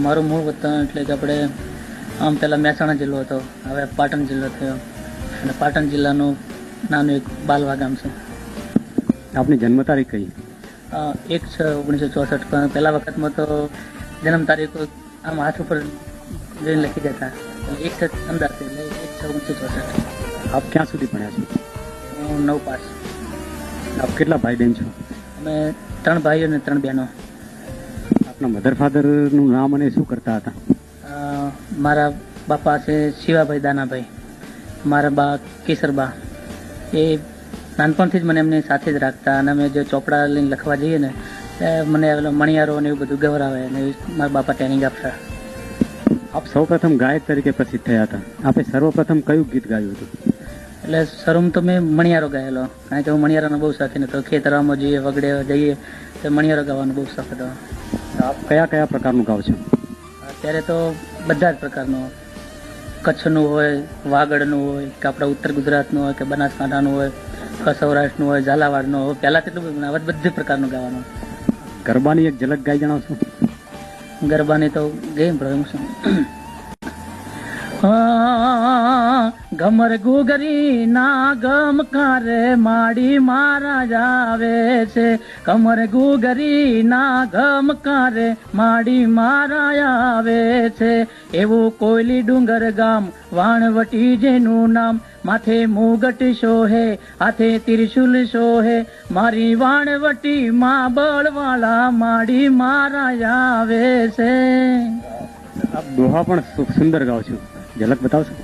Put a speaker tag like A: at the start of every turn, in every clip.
A: મારું મૂળ વતન એટલે કે આપણે આમ પહેલાં મહેસાણા જિલ્લો હતો, હવે પાટણ જિલ્લો થયો અને પાટણ જિલ્લાનું નાનું એક બાલવા ગામ છે.
B: આપની જન્મ તારીખ કઈ?
A: 1/6/1964. પણ પહેલા વખતમાં તો જન્મ તારીખ આમ હાથ ઉપર જોઈને લખી દેતા. 1 અમદાવાદ એટલે 1/6/1964.
B: આપ ક્યાં સુધી ભણ્યા છો?
A: હું 9 પાસ.
B: આપ કેટલા ભાઈ બહેન છો?
A: અમે 3 ભાઈઓ અને 3 બહેનો.
B: આપના મધર ફાધરનું નામ અને શું કરતા હતા?
A: મારા બાપા છે શિવાભાઈ દાનાભાઈ, મારા બા કેસરબા. એ નાનપણથી જ મને એમની સાથે જ રાખતા અને અમે જે ચોપડા લઈને લખવા જઈએ ને મને મણિયારો ને એવું બધું ગવરાવે અને મારા બાપા ટ્રેનિંગ આપતા.
B: આપ સૌપ્રથમ ગાયક તરીકે પ્રસિદ્ધ થયા હતા. આપે સર્વપ્રથમ કયું ગીત ગાયું હતું?
A: એટલે શરૂમાં તો મેં મણિયારો ગાયેલો, કારણ કે હું મણિયારાનો બહુ શોખીન હતો. ખેતરમાં જઈએ, વગડે જઈએ તો મણિયારો ગાવાનો બહુ શોખ હતો.
B: આપ કયા કયા પ્રકારનું ગાવ છો?
A: અત્યારે તો બધા જ પ્રકારનું, કચ્છનું હોય, વાગડનું હોય, કે આપણા ઉત્તર ગુજરાતનું હોય, કે બનાસકાંઠાનું હોય, કે સૌરાષ્ટ્રનું હોય, ઝાલાવાડનું હોય. પહેલાં કેટલું બધું, હવે બધું પ્રકારનું ગાવાનું.
B: ગરબાની એક ઝલક ગાઈ જણાવશો?
A: ગરબાની તો ગેમ પ્રથમ શું ગમર ગુગરી ના ગમ કારે માડી મારા આવે છે, કમર ગુગરી ના ગમ કારે માડી મારા આવે છે. એવું કોયલી ડુંગર ગામ વાણવટી જેનું નામ, માથે મુગટ શોહે, હાથે ત્રિશુલ શોહે, મારી વાણવટી માં બળવાળા માડી મારા આવે છે.
B: આપ દોહા પણ સુંદર ગાવ છો, ઝલક બતાવશો?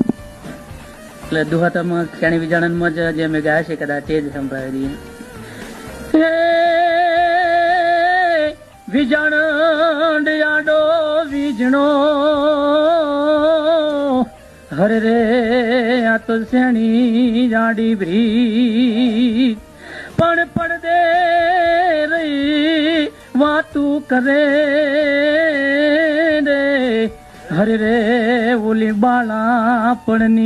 A: એટલે દુહાતામાં ક્ષણી વિજાણનમાં જે અમે ગાયા છે કદાચ તે જ સંભળાવી દઈએ. વિજાણ આડો વીજણો હરે રે આ તો શેણી જાડી બ્રી પણ પડદે રહી વાતું કરે રે હરે રે ઓલી બાળાપણની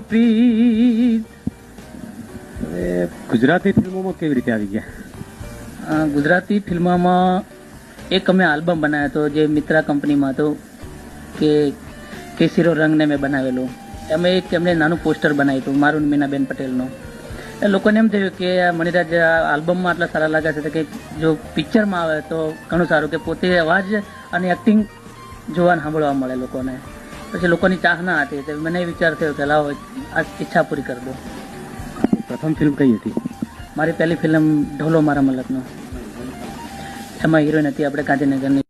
A: પ્રીત.
B: હવે ગુજરાતી ફિલ્મોમાં કેવી રીતે આવી ગયા?
A: ગુજરાતી ફિલ્મોમાં એક અમે આલ્બમ બનાવ્યો હતો જે મિત્રા કંપનીમાં હતો, કે કેસરીઓ રંગને મેં બનાવેલું. અમે એક એમને નાનું પોસ્ટર બનાવ્યું હતું મારું ને મીનાબેન પટેલનું. એ લોકોને એમ થયું કે મણિરાજ આલ્બમમાં આટલા સારા લાગે છે કે જો પિક્ચરમાં આવે તો ઘણું સારું, કે પોતે અવાજ અને એક્ટિંગ જોવા સાંભળવા મળે લોકોને. પછી લોકોની ચાહના હતી, તો મને વિચાર થયો કે લાવો આ ઈચ્છા પૂરી કરી દો.
B: પ્રથમ ફિલ્મ કઈ હતી?
A: મારી પહેલી ફિલ્મ ઢોલો મારા મલકનો. એમાં હિરોઈન હતી આપણે ગાંધીનગરની